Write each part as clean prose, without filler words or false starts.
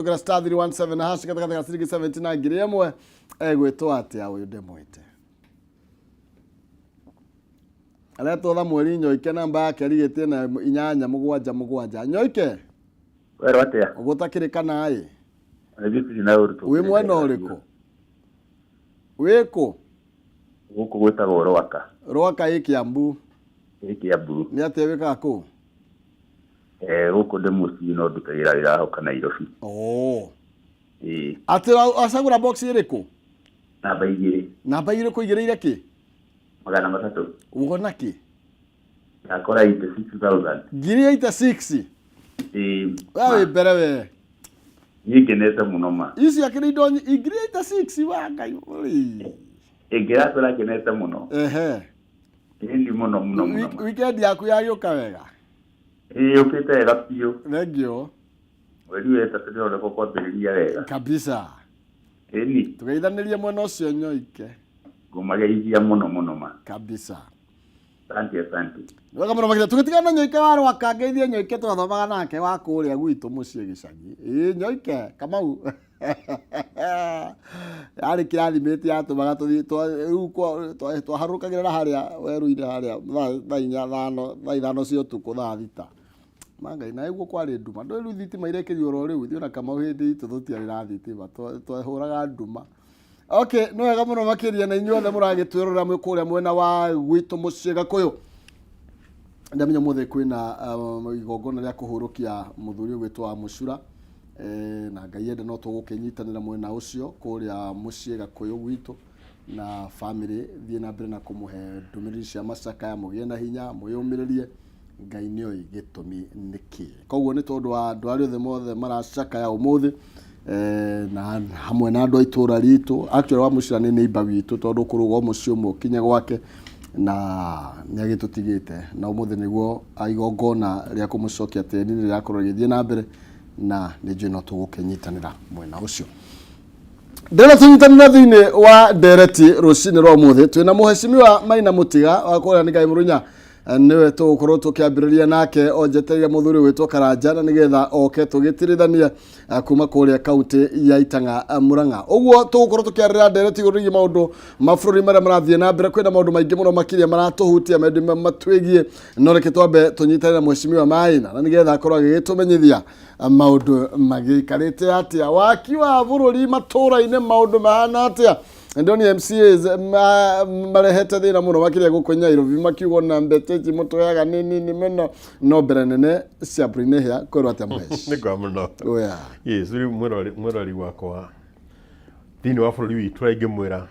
Tukira star 317 hash katika ciringi 79 ngiri ĩmwe egwĩtwo atĩa ũyũ ndĩmwĩte. Aletwo tha mweri Nyoike namba yake rigĩtie na 877 Nyoike. Wero atia. Ũgũtakĩrĩkana ĩ. Vipi na ũrĩtũ. Wĩ mwena ũrĩkũ? Wĩkũ? Gũkũ gwĩtagwo Rwaka. Rwaka ĩ Kiambu. Ĩ Kiambu. Nĩ atĩa wĩkaga kũ? Gũkũ ndĩ mũciĩ no ndutagĩra wĩra hau Nairobi. Atĩ acagũra box ĩrĩkũ? Namba 2. Namba ĩrĩkũ igĩrĩire kĩ? 300. Uona kĩ? Nakora 86,000. Ngiri 86. Wewe mbere we. Nĩngenete mũno ma. Ici akĩrĩ indo ngiri 86 wa Ngai ũrĩ. Ingĩratũra ngenete mũno. Hindi mũno. Weekend yaku yagĩũka wega? Yũkĩte wega biũ. Thengio. Weri weta tũrĩona kwambĩrĩria wega. Kabisa. Ĩni. Tũgeithanĩrie mwena ũcio Nyoike. Ngũmageithia mũno ma. Kabisa. Asante. Wega mũno makĩria tũgĩtigana Nyoike wa Rwaka ngeithie Nyoike twathomaga nake wa kũrĩa gwitũ mũciĩ gĩcagi. Nyoike Kamau. Yarĩ kĩrathimĩte yatũmaga tũthiĩ twaharũkagĩra harĩa werũ-inĩ harĩa thaa ithano cia ũtukũ thaa thita. Mangai na ĩguo kwarĩ nduma. Ndũ rĩu thitima irekĩrio oro rĩu ithuĩ na Kamau hĩndĩ itũ tũtiarĩ na thitima twahũraga nduma. Okay, no wega mũno makĩria na inyuothe mũragĩtwĩrora mwĩ kũrĩa mwena wa gwitũ mũciĩ Gakũyũ. Ndamenya mũthĩ kwĩna igongona rĩa kũhũrũkia mũthuri ũgwĩtwo wa Mũcura. Na Ngai ende no tũgũkĩnyitanĩra mwena ũcio kũrĩa mũciĩ Gakũyũ gwitũ na family thiĩ na mbere na kũmũhe ndũmĩrĩri cia macakaya mũgĩe na hinya mwĩyũmĩrĩrie Ngai nĩoĩ gĩtũmi nĩkĩ. Koguo nĩ tondũ wa andũ arĩa othe mothe maracakaya ũmũthĩ na hamwe na andũ a itũra ritũ actually wa Mũcura nĩ neighbor witũ tondũ kũrũga mũciĩ ũmwe ũkinye gwake na nĩagĩtũtigĩte na ũmũthĩ nĩguo igongona rĩa kũmũcokia tĩri-inĩ rĩrakorwo rĩgĩthiĩ na mbere na nĩnjũĩ no tũgũkĩnyitanĩra mwena ũcio. Ndĩrenda tũnyitanĩre thĩinĩ wa ndereti rũcinĩ rwa ũmũthĩ twĩna mũhecimiwa Maina Mũtiga wa kũrĩa nĩ Ngai Mũrũnya niwe tũgũkorwo tũkĩambĩrĩria nake onjeteire mũthuri wĩtwo Karanja na nĩgetha oke tũgĩtirithania kuma kũrĩa kaunti ya Itanga Mũrang'a. Ũguo tũgũkorwo tũkĩarĩrĩra ndereti igũrũ rĩgiĩ maũndũ mabũrũri marĩa marathiĩ na mbere kwĩna maũndũ maingĩ mũno makĩria maratũhutia maũndũ matwĩgiĩ no reke twambe tũnyitanĩre mũhecimiwa Maina na nĩgetha akorwo agĩgĩtũmenyithia maũndũ magĩikarĩte atĩa waki wa bũrũri matũra-inĩ maũndũ mahana atĩa. Ndoni MCAs marehete thĩna mũno makĩria gũkũ Nairobi makiugo na mbeteji mũtũyaga nini mũno no mbere nene ciambũri-inĩ hĩa kwĩrwo atĩa Mwesh. Nĩ kwa mũno. Yes, mwĩrori wakwa thĩinĩ wa bũrũri witũ aingĩmwĩra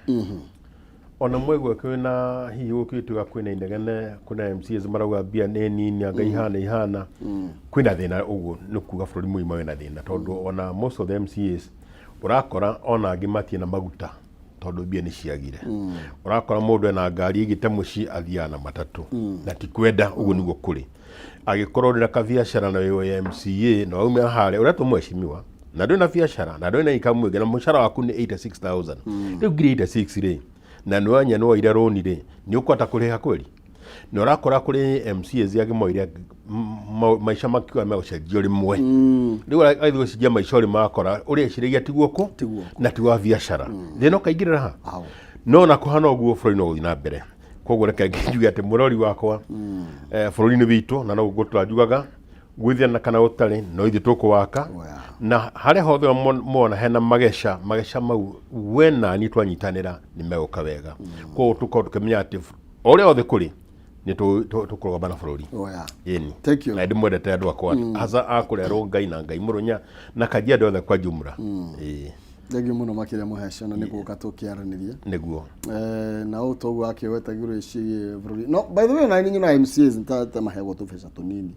ona mwegwe kwĩna hihi gũkĩtuga kwĩna inegene kwĩna MCAs marauga mbia nĩ nini anga ihana kwĩna thĩna ũguo nĩ kuga bũrũri mũima wĩna thĩna tondũ ona most of the MCAs ũrakora ona angĩ matie na maguta tondũ mbia nĩ ciagire. Ũrakora mũndũ ena ngari igĩte mũciĩ athiaga na matatũ na ti kwenda ũguo nĩguo kũrĩ. Agĩkorwo rĩra kabiacara na wĩyo MCA no aume harĩa ũretwo mwecimiwa na ndũrĩ na biacara na ndũrĩ na ikamu ĩngĩ na mũcara waku nĩ 86,000 rĩu ngiri 86 rĩ na nĩ wanya no ira roni rĩ nĩ ũkwata kũrĩha kweli. Na ũrakora kũrĩ MCAs yake moire maisha makiwa megũcenjio rĩmwe. Rĩu aithiĩ gũcenjia maisha ũrĩ makora ũrĩa eciragia ti guoko na ti wa biacara. Thĩna ũkaingĩrĩra ha. No na kũhana ũguo bũrũri no gũthiĩ na mbere. Koguo reke njuge atĩ mũrori wakwa bũrũri-inĩ witũ na no ũguo tũranjugaga gwĩthana kana ũtarĩ no ithuĩ tũkũwaka na harĩa hothe mona hena magesha mau we nani twanyitanĩra nĩ megũka wega. Koguo tũkorwo tũkĩmenya atĩ ũrĩa othe kũrĩ nĩ tũkũrũgama na bũrũri. Thank you. Na ndĩmwendete andũ akwa haza akũrerwo Ngai na Ngai Mũrũnya na Kajiado othe kwa jumla. Thengio mũno makĩria Mũheci ona nĩ gũka tũkĩaranĩria. Nĩguo. Na ũtoguo akĩweta igũrũ icirie bũrũri. No by the way na ninyi na MCAs ntamahegwo tũbeca tũnini.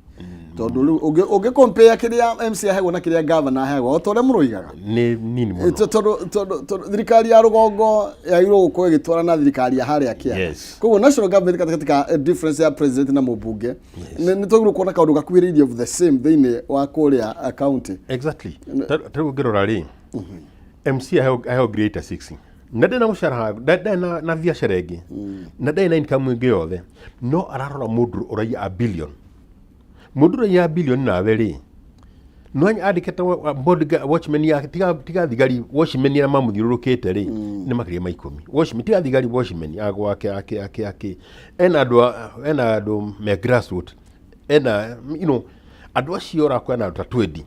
Tondũ rĩu ũngĩ-compare kĩrĩa MC ahegwo na kĩrĩa governor ahegwo o ta ũrĩa mũrũigaga. Nĩ nini mũno. Tondũ thirikari ya rũgongo yairwo gũkorwo ĩgĩtwara na thirikari ya harĩa Kĩanda. Koguo national government katika difference ya president na mũmbunge nĩ tũgĩrwo kuona kaũndũ gakuhĩrĩirie the same thĩinĩ wa kũrĩa county. Exactly. Tarĩu ngĩrora rĩ MC aheo grade 6 na ndena mũcara na biacara ĩngĩ na ndena income ĩngĩ yothe no ararora mũndũ ũraiya a billion mũndũ ũraiya a billion nawe rĩ no andikete watchman ya tiga thigari watchman ya mamuthiurukite ri ni makiria ma 10 watchman tiga thigari watchman ago ake ena ando me grassroots ena ando acio rakwa na ta 20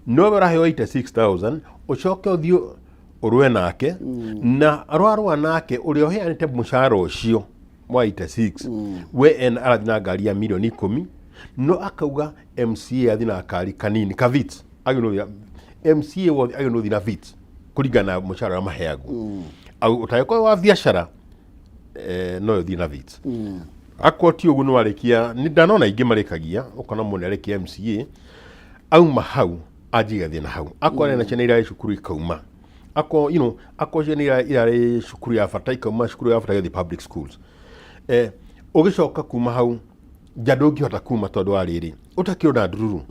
no barahe 86000 ucoke uthio urwe nake na arwarwa nake uri oheanite mushara ucio mwa 86 we en arathina ngari ya milioni 10 no akauga MCA athina akari kanini kavit aguno MCA wo aguno thina vit kuringana mushara wa maheagu au utayeko wa biashara no thina vit akoti uguno warikia ni ndanona ingi marikagia ukona munerekia MCA au mahau ajiga thina hau akore na chene ira cukuru ikauma ako ako chene ira cukuru ya fata ikauma cukuru ya fata the public schools ugicoka kuma hau jadongi hota kuma tondu ariri utakiona ndururu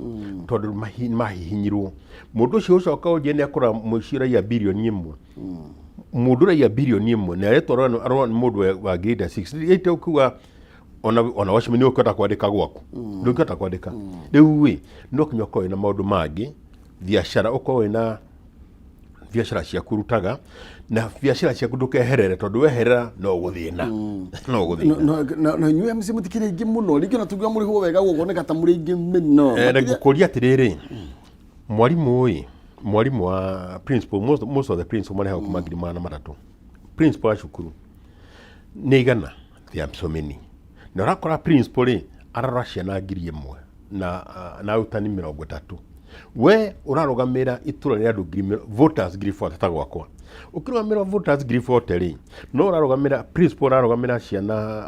tondu mahihinyirwo mundu ucio ucoka ujene akora mucira ya bilioni 1 mundu ya bilioni 1 na retoro arwa mundu wa grade 6 ite ukuwa ona washimini ukota kwandika gwaku ndukota kwandika riu wi no kinyoko ina maundu mangi biashara uko ina biashara cia kurutaga na biashara cia ndukeherere tondu weherera no guthina no nyue msi mutikire ingi muno ringi na tugiwa muri ho wega gukoneka ta muri ingi mino ngukuria atiriri mwalimu wa principal most of the principal mane ha kumagiri mana matatu principal ashukuru nigana thia msomeni na rakora principal ararashia na ngiri imwe na utani 30 we urarugamira itura ria andu voters ngiri 40 tagwakwa ukirugamira voters ngiri 40 ri no urarugamira principal urarugamira ciana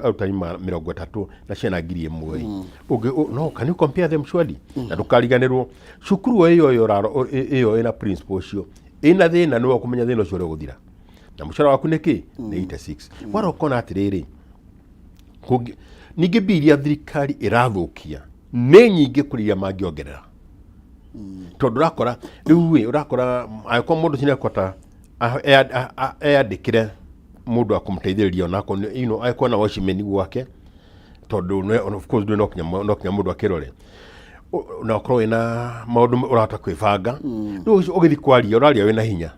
utani 30 na ciana ngiri imwe no can you compare them surely na ndukariganirwo cukuru iyo ina principal cio ina thina no kumenya thina ucio guthira na mushara waku niki ni 86 wara ukona atiriri ningi biria thirikari irathukia ni nyingi kuriya mangiongerera tondu rakora riu urakora ayiko mundu cine kota andikire mundu akumteithiriria onako ayiko na washimeni gwake tondu of course do no kinya mundu akirore na okoro ina maundu urata kwibanga riu ugithi kwaria uraria wina hinya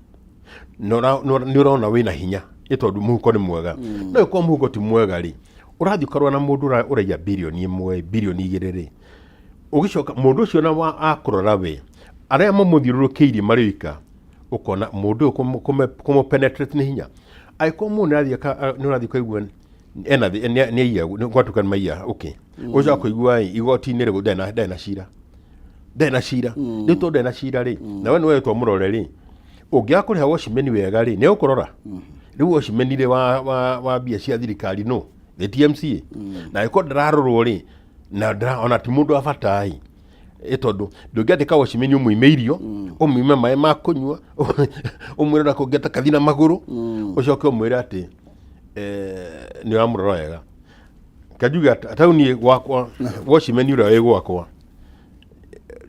ni urona wina hinya itondu muhuko ni mwega no iko muhuko ti mwega ri urathi ukarwa na mundu uraiya bilioni 1 bilioni 2 ugicoka mundu ucio na akurora we aria mamuthiurukiiri marika ukona mundu kumu penetrate ni hinya aiko mundu ni urathi kuigua ena ni iya gwatukan maiya okay uja kuigua igoti ni rego dena shira ni to dena shira ri na we no murore ri ungiakuri ha washimeni wega ri ni ukurora riu washimeni ri wa bia cia thirikari no the TMC na iko ndararorwo ri na ona ti mundu afatai itondo ndungethika washimeni umuimeirio umuime mai makunywa umwira kugeta kathina maguru ucoke umwira ati ni ramurora wega kajuga tauni gwakwa washimeni ura we gwakwa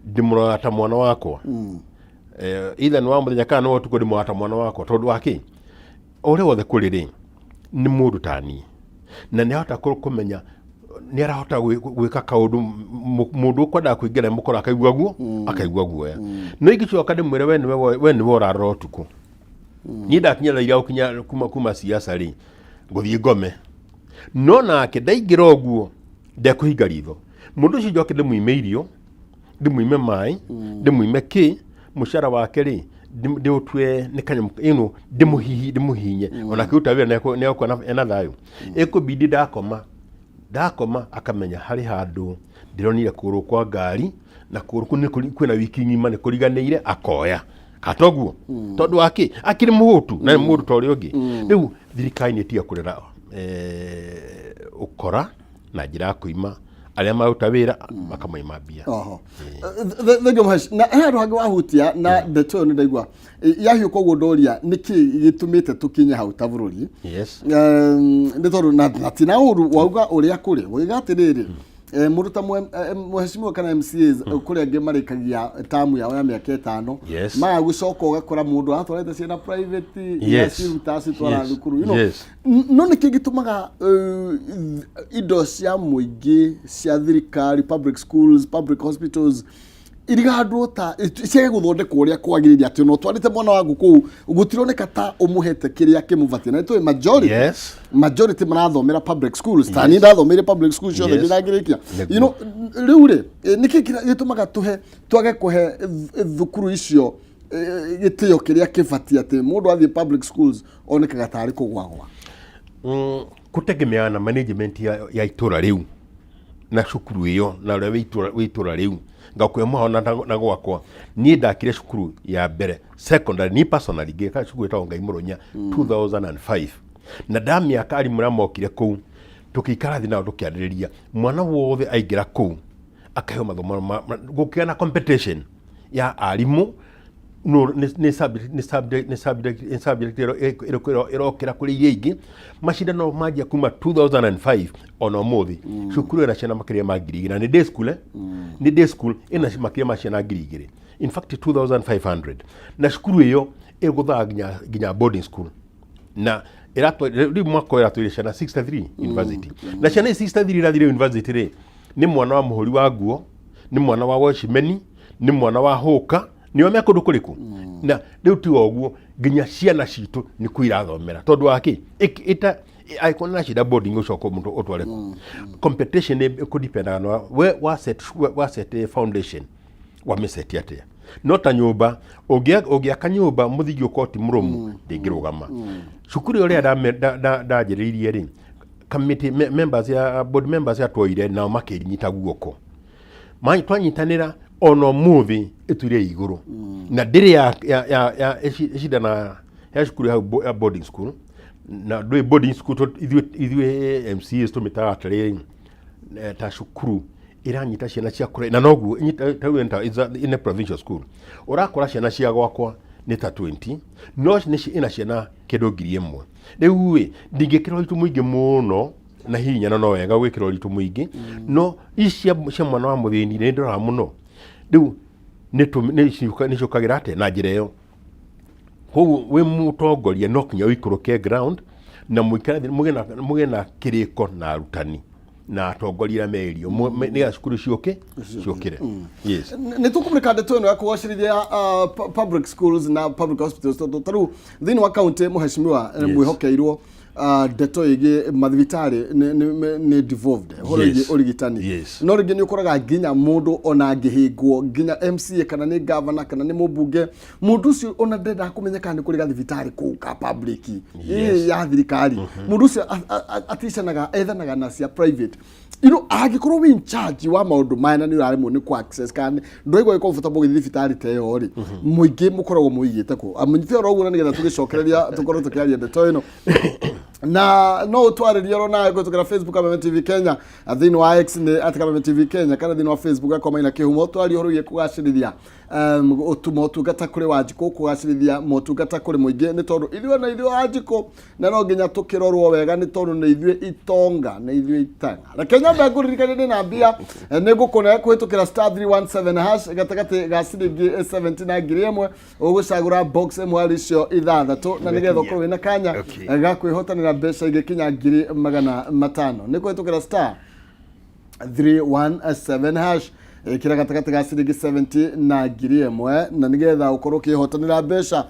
ndimurora ta mwana wakwa either ni wa muthenya kana no tuko ndimurora ta mwana wakwa tondu waki ore wothe kuriri ni mundu tani na ni hota kumenya ni arahota gwika kaundu mundu ukwenda kuingira mukora akaigua guo no igicoka ndimwire we ni worarora utuku ni ndakinyira ira ukinya kuma siasa ri nguthie ngome no nake ndaingira oguo ndekuhinga ritho mundu ucio njoke ndimuimeirio ndimuime mai ndimuime ki mushara wake ri ndiutwe ni kanya ndimuhinye ona kiuta wira ne okona ena thayo ikubidi dakoma akamenya hari handu ndironire kuru kwa ngari na kuru ni kwina wiki ngima ni kuriganeire akoya katoguo tondu waki akiri muhutu na mundu tori ungi riu thirikari ni tia kurera ukora na njira kuima aria maruta wira makamaima bia thego mhash na hero hagi wahutia na ndeto ni ndaigwa yahiu koguo ndoria niki gitumite tukinya hau tabururi yes ndetoru na tina uru wauga uria kuri wiga atiriri muruta muheshimiwa kana MCAs kuri ange marikagia tamu yao ya miaka 5 ma gucoka ugakora mundu atwarete ciana private yes utasi twara thukuru no niki gitumaga indo cia muingi cia thirikari public schools public hospitals irigandwo ta ciage guthondekwo uria kwagiriria ati no twarite mwana wangu kuu gutironeka ta umuhete kiria kimuvatie na to majority marathomera public schools tani ndathomere public schools ciothe ndagirikia you know riure niki gitumaga twage kuhe thukuru icio gitio kiria kivatie ati mundu athie public schools onekaga tari kugwagwa kutegemeana management ya itura riu na cukuru iyo na uria witura riu ngakwema na gwakwa ni ndakire cukuru ya mbere secondary ni personally ngeka cukuru etagwo Ngai Muronya 2005 na ndamiaka ari muramokire kuu tukikara thina tukiaririria mwana wothe aingira kuu akaheo mathomo gukia na competition ya arimu no ni subject irokira kuri yingi mashindano majia kuma 2005 ono muthi cukuru ina ciana makiria magiri na ni day school ni day school ina makiria mashina ngiri in fact 2500 na cukuru iyo igutha ginya boarding school na iratwa ri mwako ya tuire ciana 63 university na ciana 63 irathire university ri ni mwana wa muhuri wa nguo ni mwana wa washimeni ni mwana wa huka niyo me kundu kuriku na riu ti oguo ginya ciana citu ni kuirathomera tondu waki ita aikona shida boarding ucoko muntu utware competition could depend on we set foundation wa meseti atia nota nyumba ogiaka nyumba muthigi ukoti murumu ndingirugama cukuru uria ndajiririe ri committee members ya board members ya twoire na makirinyita guoko mai twanyitanira ono muthi ituire iguru na ndiri ya eshida na ya cukuru ya boarding school na do boarding school ithwe MCs to mitatare ta cukuru iranyita ciana cia kure na nogu tawenta in a provincial school urakora ciana cia gwakwa ni ta 20 no ni ina ciana kido ngiri 1 riu we ndingikira itu muingi muno na hinya no wega gwikira itu muingi no icia cia mwana wa muthini ni ndora muno riu ni cukagira ate na njira iyo koguo we mutongoria no kinya wikuruke ground na mugena kiriko na arutani na atongoria merio ni cukuru ciokire yes ni tukumrika ndeto ino ya kuwashirithia public schools na public hospitals taru thini wa county muheshimiwa mwihokeirwo ndeto igi mathibitari ni devolved horogi origitani no ringi ni ukoraga ginya mundu ona ngihingwo ginya MCA kana ni governor kana ni mubunge mundu ucio ona ndenda kumenyeka ni kuri gathibitari ku ka public ya thirikari mundu ucio atishanaga ethanaga na cia private agikorwo wi in charge wa maundu maya ni urari mu ni ku access kan ndoigo iko comfortable githibitari teyo ri muingi mukoragwo muigite ku amenyithio ro uguo nigetha tugicokereria tukorwo tukiaria ndeto ino na no twariria rona gutukira Facebook Kameme TV Kenya thini wa X ni @Kameme TV Kenya kana thini wa Facebook akoma ina kihumo twari horogie kugacirithia motungata kuri Wanjiko kugacirithia motungata kuri muingi ni tondu ithwe na ithwe Wanjiko na no nginya tukirorwo wega ni tondu ni ithwe itonga na ithwe itanga na Kenya mbeguririkane ni na mbia ni ngukona kuhitukira *317# gatagati ga ciringi 70 na ngiri 1 ugucagura box imwe alicio ithathatu na nigetha ukorwo wina kanya gakwihotanira mbeca igikinya ngiri 500 ni kuhitukira *317# kira gatagati ga ciringi 70 na ngiri 1 na nigetha ukorwo kihotanira mbeca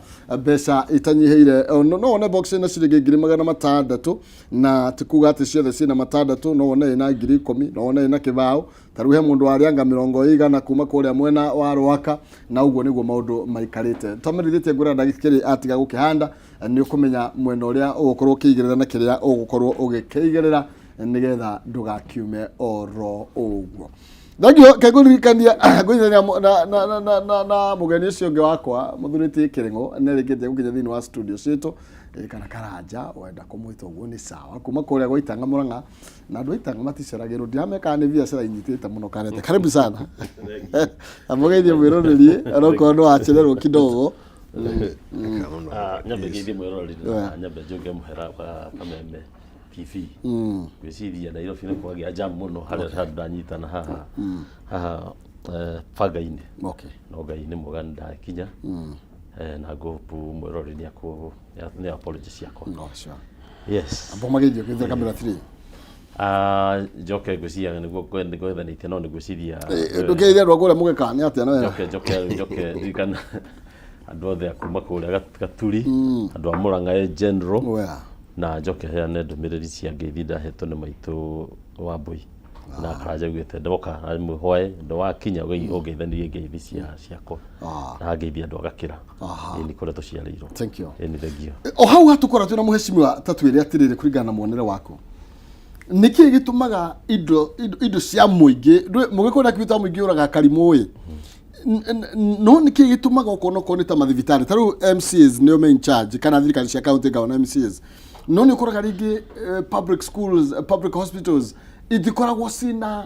itanyiheire no one box na ciringi ngiri 600 na tikuga ati ciothe cina matandatu no one ina ngiri 10 no one ina kibao taruhe mundu warianga 100 na kuma kuria mwena wa Rwaka na uguo niguo maundu maikarite twamerithite ngura ndagikiri atiga gukihanda ni ukumenya mwena uria ugukorwo kiigirira na kiria ugukorwo ugikiigirira nigetha ndugakiume oro uguo Thagio kagurikania gwithania na mugeni ucio ngi wakwa muthuriti Kirengo nerekete gukinya thini wa studio citu kana karanja wenda kumwita uguo ni sawa kuma kuria goitanga Murang'a na andu aitanga maticeragirwo ndiameka ni biacara inyitite muno kanete karibu sana amugeithie mwiroririe aroko ndo achererwo kidogo nyambe geithie mwiroririe nyambe njuge muhera kwa Kameme TV gwiciria Nairobi ni kwagia jam muno haria ndanyitana haha Fagaine no Ngai ni mugani ndakinya na gopu mwirori ni apologies yako no sure yes ambo magithio kwithira kamera 3 Njoke ngwiciria niguo gwethanĩtie no nĩgwiciria ndũkĩithia andũ akũrĩa mũgĩkani atĩa no njoke ririkana andũ othe akuma kũrĩa Gaturi, andũ a Mũrang'a General, na njoke heane ndũmĩrĩri cia ngeithi ndahetwo nĩ maitũ Wambui na Karanja gwĩte ndoka mũhoe ndo wakinya ũgeithanirie ngeithi ciakwa na ngeithi andũ agakĩra nĩ koretwo ciarĩirwo. Thank you. Nĩ thengio. O hau hatukora twina muheshimiwa tatwire atirire kuringana na muonere wako niki gitumaga indo cia muingi mugikora kwita muingi uraga karimoi no niki gitumaga ukono kone ta mathivitari taru MCs nio main charge kana thirikari cia county government MCs no ni ukoraga ringi public schools public hospitals ithikoragwo cina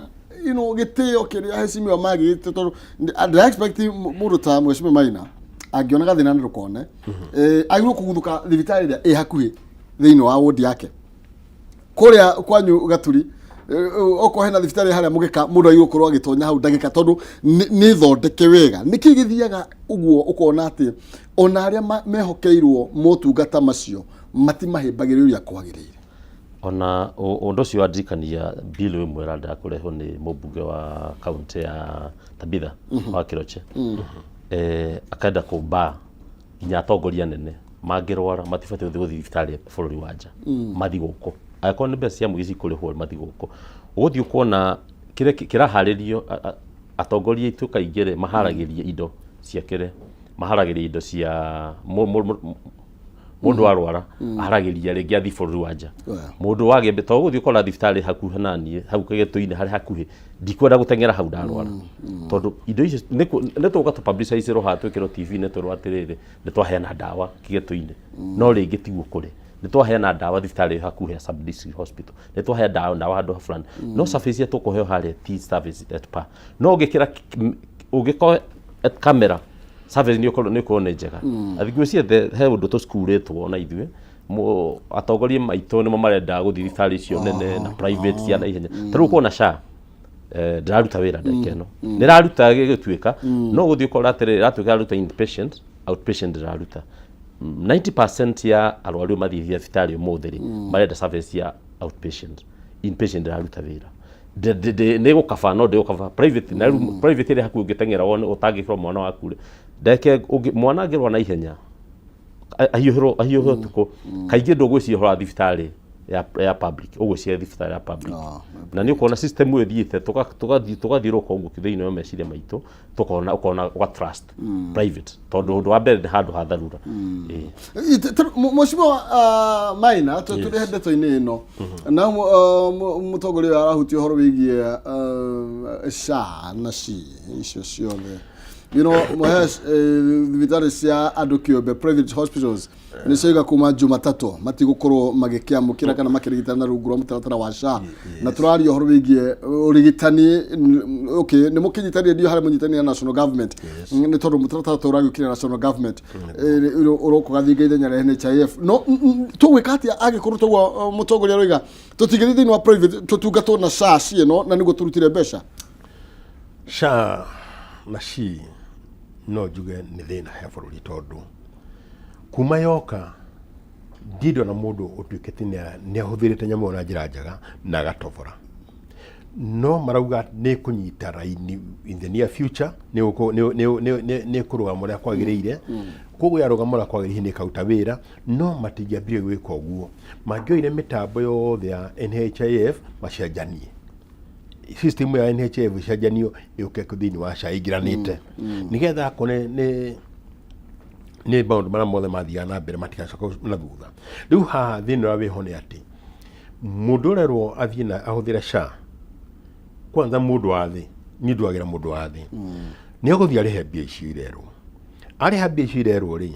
gitio kiria heshimiwa magite tondu and expecting mundu ta Mheshimiwa Maina angionaga thina ni rukone agirwo kuguthuka thibitari ria hakuhi thiini wa ward yake kuria kwanyu Gaturi oko hena thibitari haria mugika mundu ayo korwo agitonya hau ndagika tondu ni thondeke wega niki githiaga uguo ukona ati ona aria mehokeirwo motungata macio matimahimbagirirĩa kwagirire ona undu cio andirikania bill imwe randa kureho ni mubunge wa county ya Tabitha wa Kiroche akaenda kumba inya atongoria nene mangirwara matibati guthi thibitari bururi wa nja mathi guko akon ni becia mugici kurihwo mathi guko uguthi ukona kiraharirio atongoria itu kaingire maharagirie indo cia kire maharagirie indo cia mundu arwara aharagiria ringi athi bururi wa nja mundu wagembe to guthi ukora thibitari hakuhe nanie hau kagetuine hari hakuhe ndikwenda gutengera hau ndarwara tondu indo icio ne tuka tu publicize ro hatu kiro TV ne toro atiriri ne twaheana ndawa kigetuine no ringi tiguo kuri ne twaheana ndawa thibitari hakuhe sub district hospital ne twaheana ndawa handu fulani no service tukuheo hari T service at pa no ugikira ugiko at camera service ni ukone njega athigwĩcie he undu tũcukurĩtwo na ithuĩ atongoria maitũ nĩmo marenda gũthiĩ thibitarĩ icio nene na private cia na ihenya tarĩu kuona SHA ndĩraruta wĩra ndagĩka ĩno nĩraruta gĩgĩtuĩka no gũthiĩ ũkora atĩrĩrĩ ĩratuĩka ĩraruta inpatient outpatient ndĩraruta 90% ya arwaru mathiĩ thibitarĩ ũmũthĩ marenda service ya outpatient inpatient ndĩraruta wĩra nĩ gũkaba no ndĩgũkaba private na private ĩrĩa hakuhĩ ũngĩteng'era wone ũtangĩkorwo mwana waku rĩ ndeke mwana angĩrwa na ihenya ahiũhĩrwo tuko kaingĩ ndũgwĩciria ũhoro wa thibitarĩ ya public ũgwĩciria thibitarĩ ya public na nĩ ũkona system ĩyo ĩthiĩte tũgathiũrũka ũguo thĩinĩ wa meciria maitũ ũkona trust private tondũ ũndũ wa mbere nĩ handũ ha tharura. Mheshimiwa Maina tũrĩ ndeto-inĩ ĩno na mũtongoria arahutia ũhoro wĩgiĩ SHA na SHI icio ciothe Mohesh thibitari cia andũ kĩũmbe private hospitals nĩ ciaiga kuma Jumatatu matigũkorwo magĩkĩamũkĩra kana makĩrigitana na rungu rwa mũtaratara wa SHA na tũraria ũhoro wĩgiĩ ũrigitani nĩ mũkĩnyitanĩrio harĩ mũnyitanĩri na national government nĩ tondũ mũtaratara ũragĩũkĩra national government ũrokũgathinga ithenya rĩa NHIF no tũgwĩka atĩa angĩkorwo tũguo mũtongoria roiga tũtigĩthiĩ thĩinĩ wa private tũtungatwo na SHA ciĩno na nĩguo tũrutire mbeca SHA na SHI no njuge nĩ thĩna he bũrũri tondũ kuma yoka ndindo na mũndũ ũtuĩkĩte nĩ ahũthĩrĩte nyamũ na njĩra njega na agatobora no marauga nĩ kũnyita raini in the near future nĩ kũrũgama ũrĩa kwagĩrĩire koguo yarũgama ũrĩa kwagĩrĩire nĩ kauta wĩra no matingĩambire gwĩka ũguo mangĩoire mĩtambo yothe ya NHIF macenjanie system ya NHIF icenjanio yũke thĩinĩ wa SHA ingĩranĩte nĩgetha akone nĩ maũndũ marĩa mothe mathiaga na mbere matigacoka na thutha rĩu haha thĩinĩ wa wĩho nĩ atĩ mũndũ ũrerwo athiĩ na ahũthĩre SHA kwanza mũndũ wa thĩ nĩ ndwagĩra mũndũ wa thĩ nĩ agũthiĩ arĩhe mbia icio irerwo arĩha mbia icio irerwo rĩ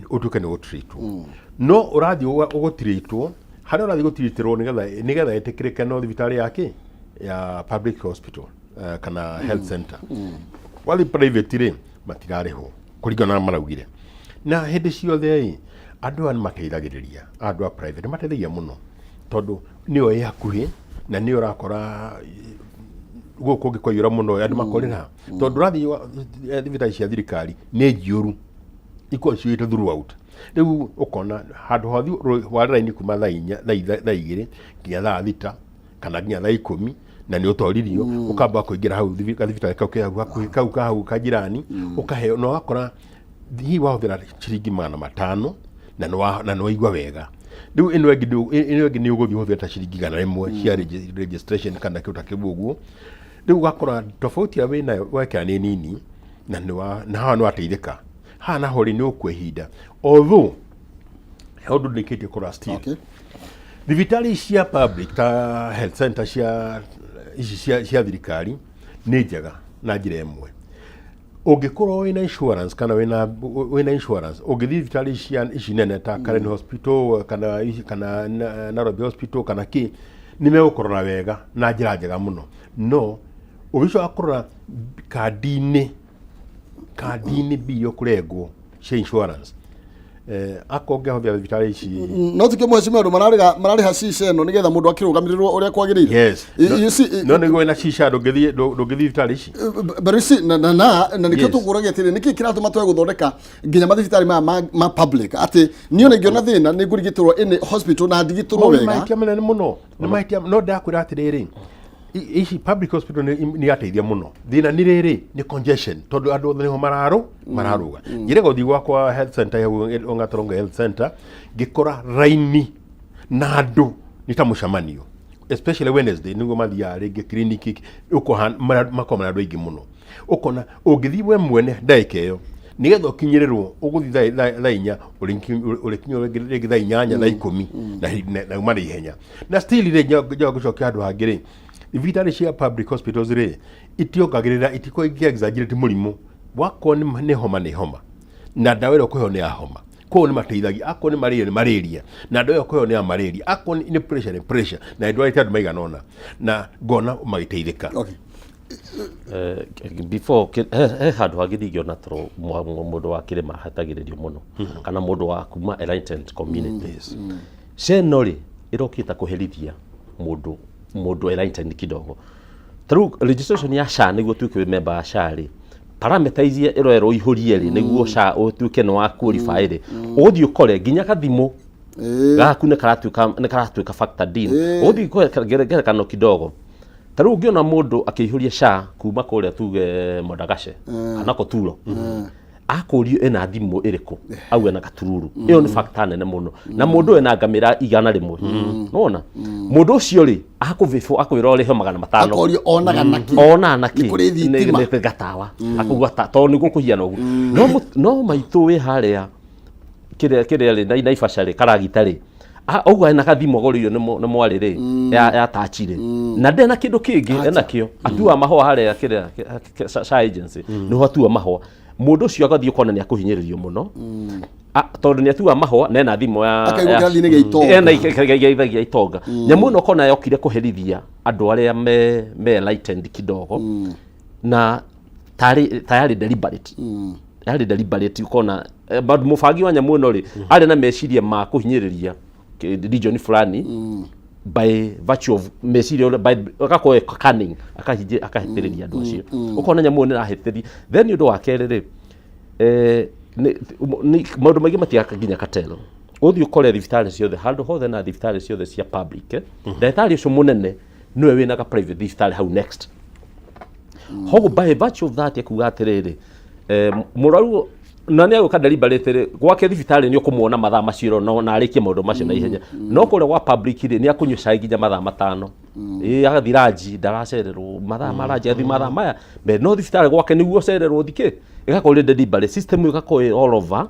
ũtuĩke nĩ gũtreatwo no ũrathiĩ ũgũtreatwo harĩa ũrathiĩ gũtreatĩrwo nĩgetha ĩtĩkĩrĩke no thibitarĩ yake ya public hospital kana health center wali private rĩ matirarĩhwo kũringana na maraugire na hĩndĩ ciothe andũ aya nĩ mateithagĩrĩria andũ a private nĩ mateithagia mũno tondũ nĩyo ĩ hakuhĩ na nĩyo ũrakora gũkũ ũngĩkwaiyũra mũno andũ makorĩra tondũ ũrathiĩ thibitarĩ cia thirikari nĩ njũru ikorwo ciũĩte throughout rĩu ũkona handũ hothiĩ warĩ raini kuma thaa 2 nginya thaa 6 kana nginya thaa 10 na ni utoririo ukamba kuingira hau thibitarĩ kau hau kajirani ukaheo no wakora hi wahũthĩra ciringi 500 na nĩ waigua wega riu ino ĩngĩ nĩ ũgũthiĩ ũhũthĩra ta ciringi 100 cia registration kana kĩu ta kĩu ũguo riu ugakora tofauti ya wĩna wekera nĩ nini na haha nĩ wateithĩka haha naho rĩ nĩ ũkwehinda although ũndũ ndĩkĩtie kũra still thibitarĩ cia public ta health center cia thirikari nĩ njega na njĩra ĩmwe ũngĩkorwo wĩna insurance kana wĩna insurance ũngĩthiĩ thibitarĩ ici nene ta Karen Hospital kana Nairobi Hospital kana kĩ nĩ megũkũrora wega na njĩra njega mũno no ũgĩcoka kũrora kandi-inĩ mbio kũrengwo cia insurance akonge ho thibitarĩ ici no tikimwe cime ndo marariha shisha eno nigetha mundu akirugamirwo uria kwagirire yes no niguo na shisha ndũngĩthiĩ thibitarĩ ici barisi na nikio tuguragia tiri niki kiratu matwe guthondeka nginya mathibitarĩ ma public ati niyo ngiona thina ni ngurigitirwo in hospital na ndigitwo wega maitia menene muno ni maitia no ndakwira atiriri ici public hospital ni ateithia muno thina ni riri ni congestion tondu andu othe niho mararuga ngire gothi gwakwa health center Ongatorongo health center ngikora raini na andu ni ta mucamanio especially Wednesday niguo mathia ringi clinic uko makoma na andu aingi muno ukona ungithi we mwene ndaika iyo nigetha ukinyirirwo uguthi thaa 4 urikinywo ringi thaa 8 thaa 10 na umari ihenya na still ri njogucokia andu hangiri thibitarĩ cia public hospitals ri itiongagirira itiko exaggerate murimu wako ni homa na dawa ĩrĩa ũkũheo nĩ ya homa ko ni mateithagia ako ni malaria na dawa ũkũheo nĩ ya malaria ako ni pressure na ndwari tatu maigana ona na ngona magiteithĩka before handu hagithigio na toro mundu wa kirima hatagiririo muno kana mundu wa kuma enlightened communities senori irokita kuherithia mundu enlightened kidogo through registration ya SHA niguo tuike member ya SHA ri parameterize ero ihurie ri niguo SHA utuike no wa qualify ri uthi ukore ginya kathimo gaku ne karatuika factor din uthi ukore kana kidogo taru ungiona mundu akihuria SHA kuma kuria tuge Modagashe kana Koturo akurio ena thimo iriku au ena gatururu iyo ni factor nene muno na mundu ena ngamira igana rimwe nona mundu ucio ri akuvifo akwira uri he 500 akorio ona naki ni gatawa akugata to ni gukuhia no maitũ we haria kire ri na ibacari karagitari auga ena kathimo goririo ni mwari ri ya tachire na ndena kindu kingi enakio atua mahwa haria kire SHA agency ni atua mahwa mundu ucio agathii ukona ni akuhinyiririo muno tondu ni atua mahwa na ena thimo ya akaigukira gitonga ena igaithagia itonga nyamu no kona yokire kuherithia andu aria me enlightened kidogo na tayari deliberate ukona bado mufangi wa nyamu no ri ari na meciria ma kuhinyiriria region fulani by virtue of meciria by akakoe cunning akahithiriria andu acio ukona nyamu ni rahithiri then undu wa kerere ni maundu maingi matiaka nginya katelo uthi ukore thibitarĩ ciothe handu hothe na thibitarĩ ciothe cia public ndagĩtarĩ ũcio munene niwe wina ka private thibitarĩ hau next hogo by virtue of that akuga atiriri muraru na ni aguka deliberate gwake thibitarĩ ni ukumuona mathaa macio no na arikie maundu macio na ihenya no kore wa public ri ni akunywa cai nginya mathaa 5 agathiraji ndaracererwo mathaa maraji athi mathaa maya me no thibitarĩ gwake niguo cererwo thike igakore deliberate system igakore all over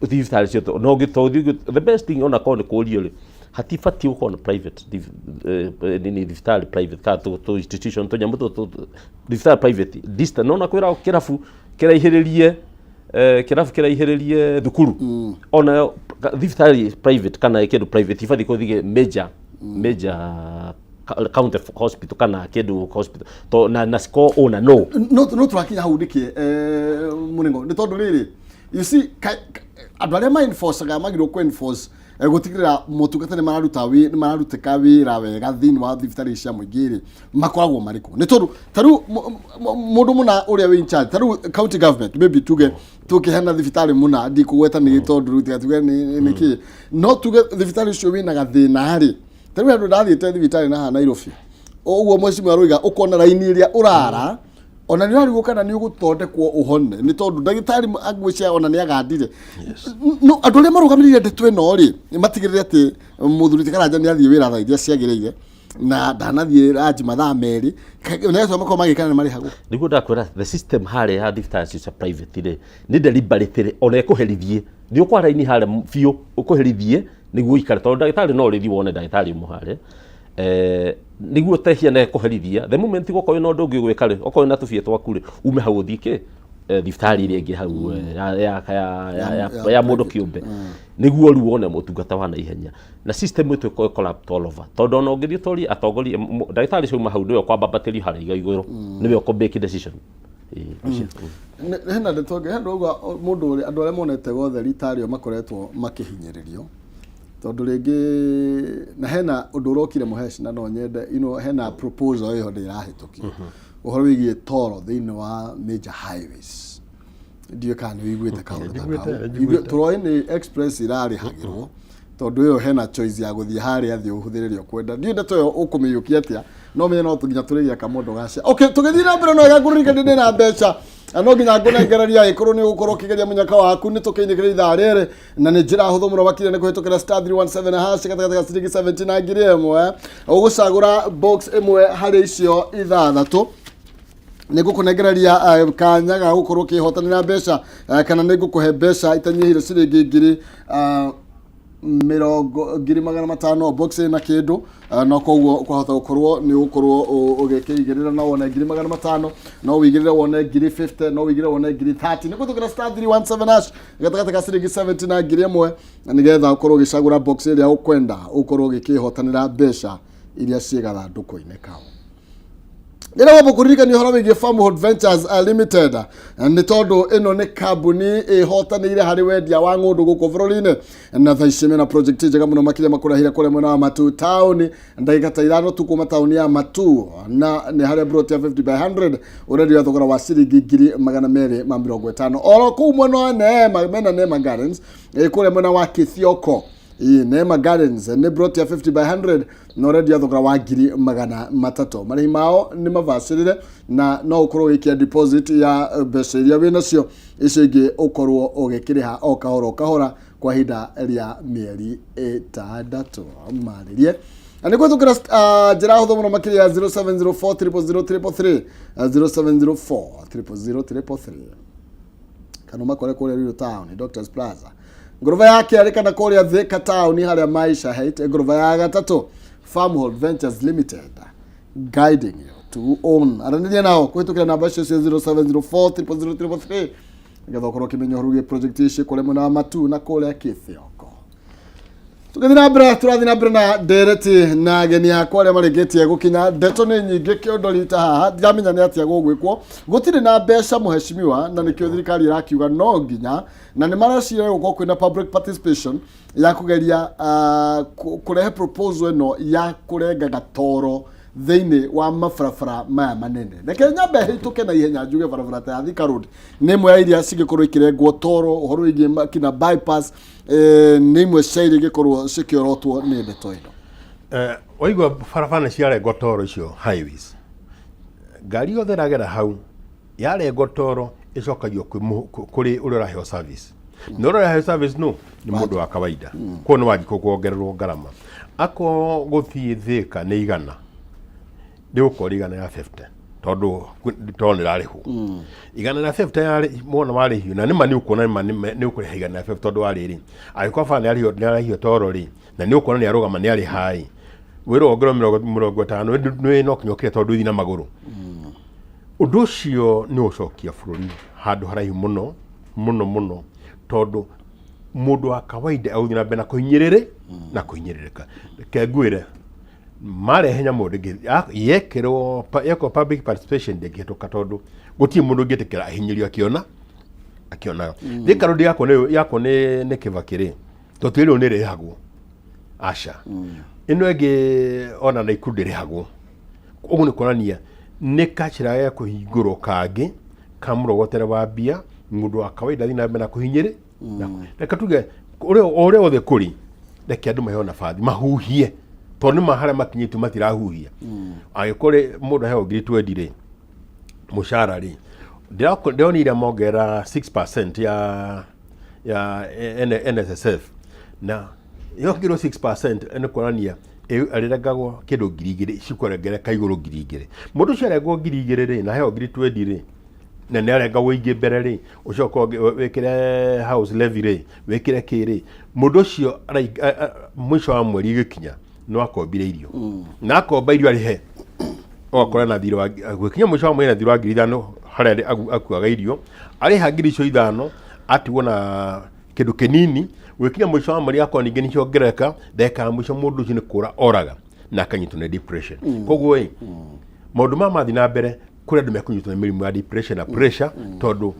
thibitarĩ cio no githothi the best thing ona kone kurio ri hatifati ukona private ni thibitarĩ private ka to institution to nyamu to thibitarĩ private distance no na kwira kirafu kiraihiririe kirafu kiraihiririe thukuru ona thibitarĩ private kana kindu private ifadhi kuthige major county hospital kana kindu hospital to na score ona no turakinya hau ndiki muningo ni tondu riri you see andu aria ma enforce ga magiro ku enforce gutigirira motungata ni mararuteka wira wega thini wa thibitarĩ cia muingiri makoragwo mariko ni tondu taru mundu muna uria we in charge taru county government maybe tukihena thibitarĩ muna ndikugweta ni tondu ruti atuge ni ki no tuge thibitarĩ cio wina gathina ri Tariu andu ndathiite thibitari na Nairobi uguo mwecimu aroiga ukona raini iria urara ona ni ari gukana ni uguthondekwo uhone ni tondu ndagitari agwicia ona ni agandire no andu aria marugamirire ndeto ino ri matigirire ati muthuri Karanja ni athie wira thaa iria ciagiriire na ndanathie ranji mathaa meri neso makoma magikana ni mari hagu niguo ndakwira the system hare ya thibitari cia private ri ni deliberate ri ona ikuherithie ni ukwa raini hare biu ukuherithie niguo ikare tondu ndagitari no rithi wone ndagitari muhare niguo tehia na kuherithia the moment goko no ndungi gwika ri oko na tufie twaku ri ume hau thike thibitari ri ingi hau ya mundu kiumbe niguo ri wone mutungata wa na ihenya na system itu ko collapse all over tondu no ngithi tori atongori ndagitari cio hau ndio kwa babateri hare iguru niwe ko make decision hena ndeto nduga mundu ri andu aria monete gothe ritario makoretwo makihinyiririo tondu ringi na hena undu urokire muheshi na no nyende hena proposal yo ndirahitukia uhoro wigie toro thiini wa major highways ndio kana wiguite kaundu turoi express irari hagirwo tondu yo hena choice ya guthie hari athi uhuthiririo kwenda ndio ndeto yo ukumiyukia atia no menye no tuginya turigia kamondo gacia okay tugithii na mbere no gakurika ndine na mbeca ano nginya ngũnengeraria ikuru ni gukorwo kigeria munyaka waku ni tukinyikira ithaa riri na ni njira huthu muno bakire ni kuhitukira *317 hash gatagata ciringi 70 na ngiri imwe ugucagura box imwe hari icio ithathatu ni gukunengeraria kanya ga gukorwo kihotanira mbeca kana ni gukuhe mbeca itanyihire ciringi ngiri ngiri 500 box na kindu no koguo kwahota gukorwo ni gukorwo ugikigirira no wona ngiri 500 no wigirire wona ngiri 50 no wigirire wona ngiri 30 ni kutukira *317 hash gatagata ka ciringi 70 na ngiri imwe ni getha ukorwo ugicagura box iria ukwenda ukorwo ugikihotanira mbeca iria ciigatha nduko-ini kao Nira wapo kuririka ni horo wigie Farmhold Ventures Limited ni tondu ino ni kambuni ihotanire hari wendia wa ngundu guku bururi-ini na thaicime na project njega muno makiria makurahira kure mwena wa Matu town ndagika ta 5 tu kuma town ya Matu na ni hari broti ya 50 by 100 already ya thogora wa ciringi 250 oro ku mwena wa Neema Gardens kure mwena wa Kithioko Neema Gardens ni broti ya 50 by 100 na already athogora wa ngiri 300 marĩ mao ni mavacirire na no ukorwo wikia deposit ya mbeca iria winacio icio ingi ukorwo ugikiriha o kahora kwa hinda ria mieri 6 maririe ani gũtukĩra njĩra hũthũ mũno makĩria 0704 0704 kana makore kũrĩa Ruiru Town Doctors Plaza ngorofa yake arikana kũrĩa Thika Town harĩa Maisha Heights ngorofa ya gatatũ Farmhold Ventures Limited guiding you to own araniria nao kuhitukira namba cio 0704 ngetha ukorwo kimenyo hurugie project ici kule mwena wa Matu na kule Kithioko tugathi na mbere na ndereti na ageni akwa aria marigetie gukinya ndeto ni nyingi kiondorita haha ndiramenya ni atia gugwikwo gutire na mbeca muheshimiwa na nikio thirikari irakiuga no nginya na ni maracira gukorwo kwina public participation ya kugeria kurehe proposal eno ya kurenga gatoro thiini wa mabarabara maya manene reke nyambe hituke na ihenya njuge barabara ta Thika Road ni mwe iria cigikorwo ikirengwo toro uhoro igi kina bypass ni mwe ciiri gikorwo cikiorotwo ni ndeto ino oigwa barabara ciarengwo toro icio highways ngari yothe ragera hau yarengwo toro icokagio kuri uri raheo service no raheo service no ni mundu wa kawaida ko no waji kuongererwo ngarama ako guthie Thika ni igana ndi ukori igana ya 50 tondu tone rarihu igana na 50 yari mona marihu na nima ni ukona ni ukuri igana ya 50 tondu wariri alikuwa fani yari toro ri na ni ukona ni arugama ni ari hai wiro ogero 50 ni no kinyokire tondu ithi na maguru undu cio ni ucokia bururi handu haraihu muno tondu mundu wa kawaida au na bena kuhinyirire na kuhinyiririka kegwire mare henya mundu yekero yako public participation de getoka tondu gutie mundu ngetekera ahinyirio akiona Thika Road yako ne kivakire totwire ni rehagwo asha ino ege ona na ikudire hagwo ugu ni konania ne kachira ya kuhiguro kage kamurogotera wa bia mundu wa kawaida thina bena kuhinyire na katuge ore othe kuri reke andu maheo na fathi mahuhie toni mahara makinyitu matirahuhia agikore mundu he ngiri 20 ri mushara ri ndionire mogera 6% ya NSSF na yo ngiro 6% ene korania ariragagwo kindu ngiri igiri cikoregere kaiguru ngiri igiri mundu ciarego ngiri igiri ri na he ngiri 20 ri na nä arenga wå ingä mbere rä å coka wä kä re house levy rä wä kä re kä rä må ndå å cio mwä co wa mweri gä kinya no akombire irio na akomba irio arä he ogakora na thirä gwä kinya mwä co wa mweri na thirä wa ngiri 5 harä akuaga irio arä ha ngiri icio 5 atigwo na kä ndå kä nini gwä kinya mwä co wa mweri akorwo ningä nä ciongereka ndeka mwä co må ndå å cio nä kå ra oraga na akanyitwo nä depression koguo maå ndå maya mathiĩ na mbere kuri andu mekunyitwo nĩ mĩrimũ ya depression na pressure tondu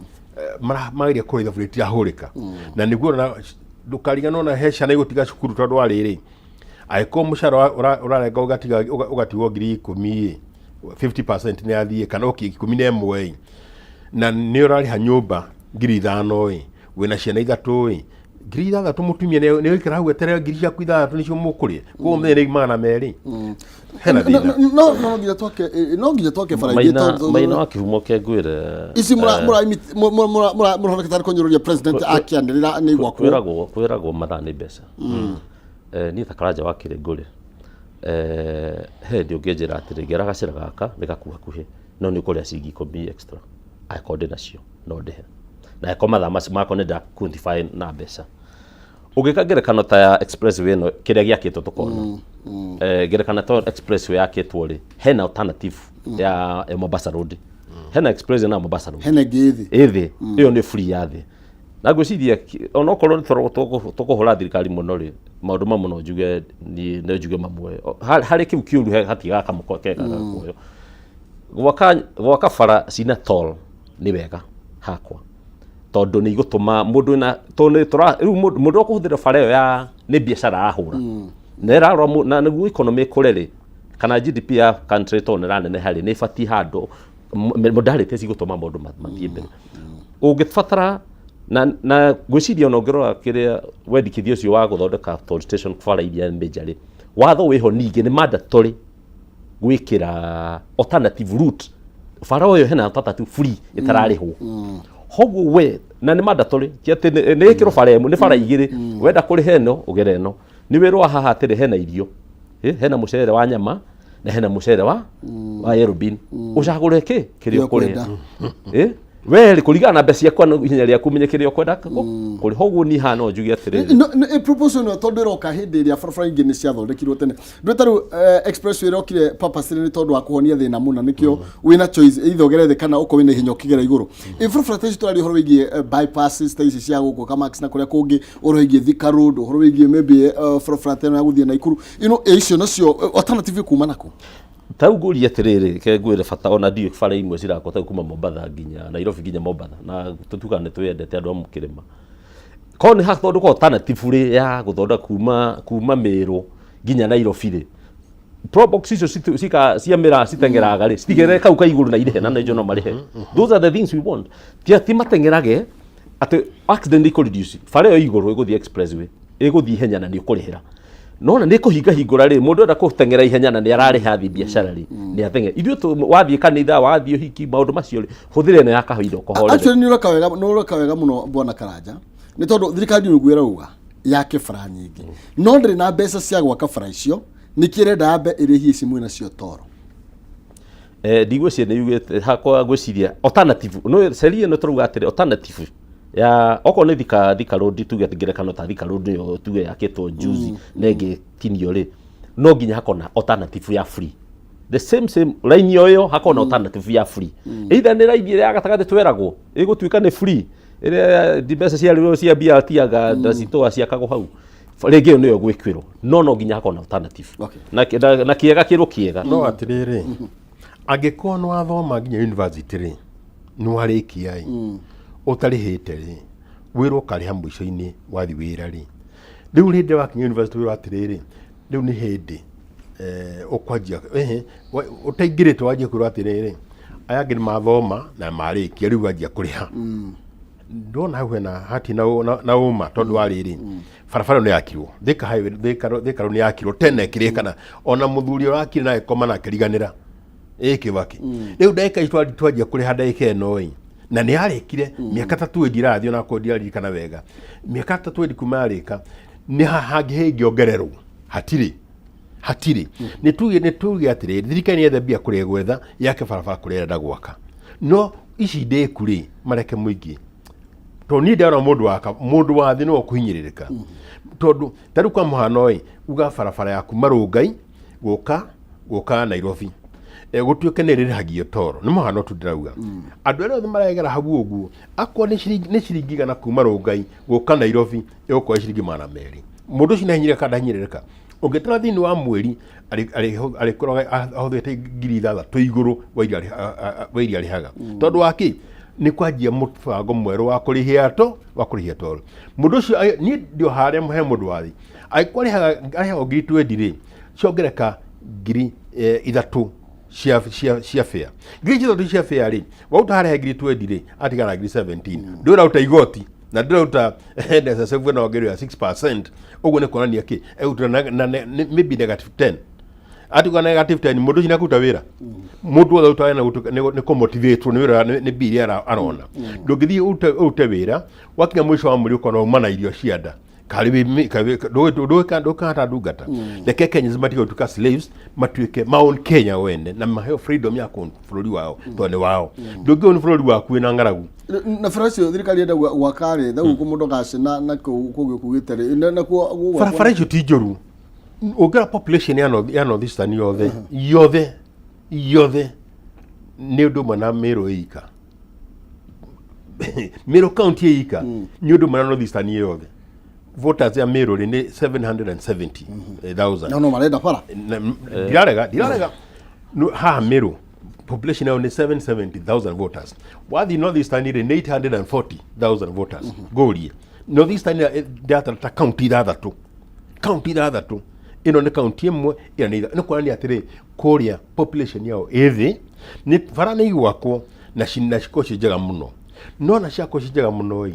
mageria kũrĩtha bũrũri tirahũrĩka na nĩguo na ndũkariganwo na he ciana igũtiga cukuru tondu wa rĩrĩ angĩkorwo mũcara ũrarenga ũgatigwo ngiri 10 50% nĩ yathiĩ kana 11 na nĩ ũrarĩha nyũmba ngiri 5 wĩna ciana 3 ngiri 6 mũtumia nĩ wĩkĩra hau eterere ngiri ciaku 6 nĩcio mũkũrĩa koguo mũthenya nĩ magana merĩ hena thina no nginya twoke bara maina wa kihumo kia ngwire ici mũroneka tarĩ kũnyũrũria president akĩanĩrĩra nĩ igwakwo kwĩragwo mathaa nĩ mbeca niĩ ta Karanja wa Kĩrĩngũrĩ he ndĩ ũngĩnjĩra atĩrĩ ngĩara gacĩra gaka nĩ gakuhakuhĩ no nĩ ũkũrĩa ciringi 10 extra angĩkorwo ndĩ nacio no ndĩhe na angĩkorwo mathaa macio makwa nĩ ndaquantify na mbeca ũngĩka ngerekano ta ya expressway ĩno kĩrĩa gĩakĩtwo tũkona ngerekano ta expressway yakĩtwo rĩ hena alternative ya Mombasa Road hena express na Mombasa Road hena ngĩthĩ ĩyo nĩ free ya thĩ na ngwĩciria onokorwo tũkũhũra thirikari mũno rĩ maũndũ mamwe no njuge mamwe harĩ kĩu kĩũru hatigaga kamũkokeka guoyo gwaka bara cina toll nĩ wega hakwa tondu nĩ igũtũma mũndũ na rĩu mũndũ ũkũhũthĩra bara ĩyo ya nĩ biacara arahũra na ĩrarora na nĩguo economy ĩkũre rĩ kana GDP ya country tondũ nĩraneneha rĩ nĩ ĩbatiĩ handũ modality cigũtũma maũndũ mathiĩ mbere ũngĩbatara na ngwĩciria ona ũngĩrora kĩrĩa wendikithia ũcio wa gũthondeka toll station bara iria major rĩ watho wĩho ningĩ nĩ mandatory gwĩkĩra alternative route bara ĩyo hena alternative free ĩtararĩhwo hoguo we na nĩ mandatory kiate nĩ ĩkĩrwo bara ĩmwe nĩ bara igĩrĩ wenda kũrĩha ĩno ũgere ĩno nĩ wĩrwo haha atĩrĩ hena irio hena mũcere wa nyama na hena mũcere wa yellow bean ũcagũre kĩrĩa ũkũrĩa we kũringana na mbeca ciakwa no hinya rĩaku menye kĩrĩa ũkwenda kũrĩ hoguo ni hana njuge atĩrĩ proposal no tondu iroka hindi ĩrĩa barabara ingĩ nĩ ciathondekirwo tene ndũ tarũ express irokire purpose nĩ tondu wa kũhonia thĩna mũna nĩkĩo wĩna choice either ũgerere kana ũkorwo wĩna hinya ũkĩgera igũrũ barabara ta ici tũraria ũhoro wĩgiĩ bypasses ta ici cia gũkũ Kamax na kũrĩa kũngĩ ũhoro wĩgiĩ Thika Road ũhoro wĩgiĩ maybe barabara ta ya gũthiĩ Naikuru icio nacio alternative kuma nakũ tau ngũria atĩrĩrĩ ke ngwĩre bata ona ndiũ bara imwe cirakota kuma Mombatha nginya Nairobi nginya Mombatha na tutuga nĩ twendete andũ a mũkĩrĩma ko nĩ hathondeka alternative rĩ ya gũthondeka kuma Meru nginya Nairobi rĩ probox icio ciamĩra citengeraga rĩ citigere kau ka igũrũ na irĩhe na nĩjo no marĩhe those are the things we want ti matengerage atĩ accident iko reduce bara ĩyo igũrũ ĩgũthiĩ expressway ĩgũthiĩ ihenya na nĩ ũkũrĩhĩra nona nĩ kũhinga hingũra rĩ mũndũ enda gũtengera ihenya na nĩ ararĩha thi biacara rĩ nĩ atengera ithuĩ wathiĩ kanitha wathiĩ ũhiki maũndũ macio rĩ hũthĩra ĩno ya kahinda ũkohorere actually nĩ ũreka wega mũno bwana Karanja nĩ tondũ thirikari nĩ gwĩra uga yake bara nyingĩ no ndĩrĩ na mbeca cia gwaka bara icio nĩ kĩrenda ambe ĩrĩhie ici mwĩna cio toro ndigwĩciria nĩ yugĩte hakwa ngwĩciria alternative no seria no tũruga atĩrĩ alternative ya oko nĩ Thika Road tuge ngerekano ta Thika Road yo tuge yakĩtwo juzi nenge tinio rĩ no nginya hakona alternative ya free the same line yoyo hakona alternative ya free either nĩ line ya gatagate tweragwo ĩgũtuĩka nĩ free ĩrĩa mbeca cia BRT aga ndacitwa ciakagwo hau rĩngĩ nĩyo gwĩkĩrwo no nginya hakona alternative na kĩega kĩrwo no atĩrĩrĩ angĩkorwo nĩ wathoma nginya university rĩ nĩ warĩkia utarĩhĩte rĩ wĩrwo ũkarĩha mũico-inĩ wathi wĩra rĩ rĩu hĩndĩ wakinya university wĩrwo atĩrĩrĩ rĩu nĩ hĩndĩ ũkwanjia ũtaingĩrĩte wanjia kwĩrwo atĩrĩrĩ aya angĩ nĩ mathoma na marĩkia rĩu wanjia kũrĩha ndona hau hena hati na uma tondu wa riri barabara nĩ yakirwo Thika highway Thika nĩ yakirwo tene kirikana ona muthuri ũrakire na ekoma na kiriganira Kibaki rĩu ndagĩka twanjia kũrĩha ndagĩka ĩno na nĩ yarĩkire mĩaka 3 ndirathi ona ko ndirarikana wega mĩaka 3 kuma yarĩka nĩ hangĩongererwo hatirĩ nĩ tuge atĩrĩ thirikari yethe mbia kũrĩa gwetha yake barabara kũrĩa enda gwaka no ici ndĩku rĩ mareke mũingĩ to ni ndara mundu wa thĩ no kuhinyĩrĩrĩka tondu taru kwa muhano uga barabara yaku Marũngai guka Nairobi gutuĩke nĩ rĩrĩhagio toro nĩ muhano tu ndirauga andũ arĩa othe maregera hau ũguo akwa nĩ ciringi igana kuma Marũngai guka Nairobi ĩgũkorwo ciringi 200 mũndũ ũcio nĩahinyĩrĩka ndahinyĩrĩrĩka ũngĩtara thĩinĩ wa mweri arĩkorwo ahũthĩte 6,000 igũrũ wa iria arĩhaga tondu waki ni kwanjia mũbango mwerũ wa kũrĩhia toro mũndũ ũcio ni ndio harĩa mũhe mũndũ wathi arĩhaga ngiri 20 rĩ ciongereka ngiri 3 cia fare ngiri 3 cia fare rĩ wauta harĩa ngiri 20 rĩ atigana ngiri 17 ndũrauta igoti na ndĩrauta NSSF na ongerera 6%, ũguo nĩ kuonania kĩ eutra na maybe -10. Atuga -10 mũndũ ũcio nakuta wĩra mũndũ othe utawe na nĩ kũmotivate nĩ wĩra nĩ biri arona ndũngĩthiĩ ute wĩra wakinya mũico wa mweri ũkona uma na irio cia nda ndũkahata ndungata reke Kenyans matige gũtuĩka slaves matuĩke maown Kenya wene na maheo freedom ya bũrũri wao tondũ nĩ wao ndũngĩona bũrũri waku wĩna ng'aragu na Fracio thirikari enda gwakare thau kũmũndũ gacina na kũgĩte rĩ na kuo Fracio ti njũru ũngĩra population ya North Eastern yothe nĩ ũndũ ũmwe na Meru ĩika Meru county ĩika nĩ ũndũ ũmwe na North Eastern yothe voters ya Meru ni 770,000 no marenda para dirarega no ha Meru population now ni 770,000 voters wathi North Eastern ni 840,000 voters gorie North Eastern data ta county thathatu ino ni county imwe ina ni kuonania atiri kuria population yao ethi ni bara ni gwakwo na ciko njega muno no na ciako njega muno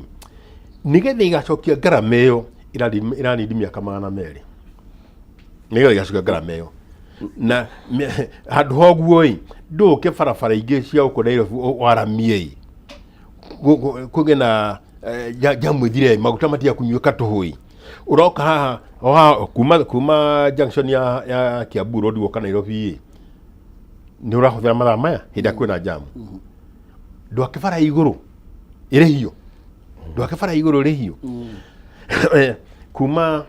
nigetha igacokia ngarama ĩyo iranidi mĩaka 200 nigetha igacokia ngarama ĩyo na handũ hoguo ndũke barabara ingĩ cia gũkũ Nairobi waramie kũgĩe na jamu ithire maguta matia kunyuĩka tũhũi uroka haha kuma junction ya Kiambu Road gũka Nairobi nĩ ũrahũthĩra mathaa maya hĩndĩ kwĩna jamu ndwake bara igũrũ ĩrĩhio ndwake bara igũrũ ĩrĩhio kuma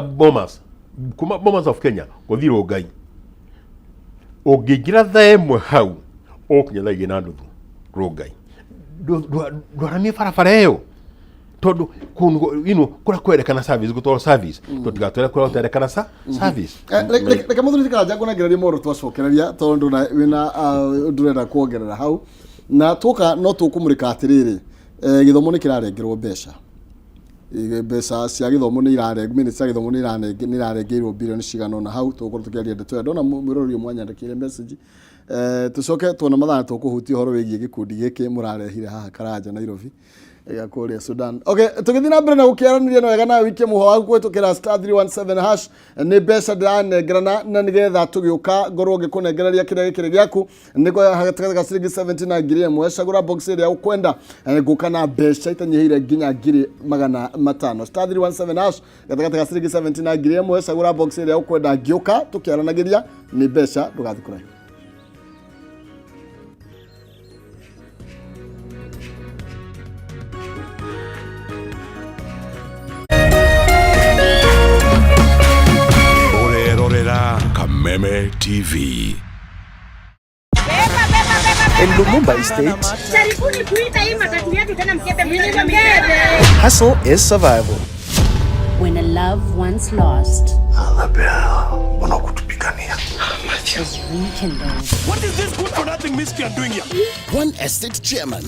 Bomas of Kenya gũthiĩ Rongai ũngĩingĩra thaa ĩmwe hau ũkinya thaa 2:30 Rongai ndwaramie barabara ĩyo tondu kũrĩa kwerekana service gũtwara service tũtigatwĩre kũrĩa gũterekana service reke mũthuri tikanja kũnengereria mũndũ twacokereria tondu wĩna ndũrenda kuongerera hau na tuka no tukũmũrĩka atĩrĩrĩ gĩthomo nĩ kĩrarengerwo mbeca cia gĩthomo nĩ irarengerwo cia gĩthomo nĩ irarengeirwo bilioni cigana na hau tũgũkorwo tũkĩaria ndeto ndona mwĩroreri ũmwe anyandĩkĩire message tucoke tuona mathaa tũkũhutia ũhoro wĩgiĩ gĩkundi gĩkĩ mũrarehire haha Karanja Nairobi kuria Sudan. Okay, tukithi na mbere na gukiaraniria na wega na wiki muho waku kwetukira *317# ni mbeca ndiranengerana na nigetha tugiuka ngorwo ngikunengereria kire gikire giaku niko hagatakataka ciringi 70,000 cagura box iria ukwenda guka na mbeca itanyihire nginya 500 *317# gatakataka ciringi 70,000 cagura box iria ukwenda ngiuka tukiaranagiria ni mbeca ndugathikura. Kameme TV. In Lumumba Estate, hustle is survival. When a loved one's lost, is rekindled. What is this good for nothing mystery I'm doing here? One estate chairman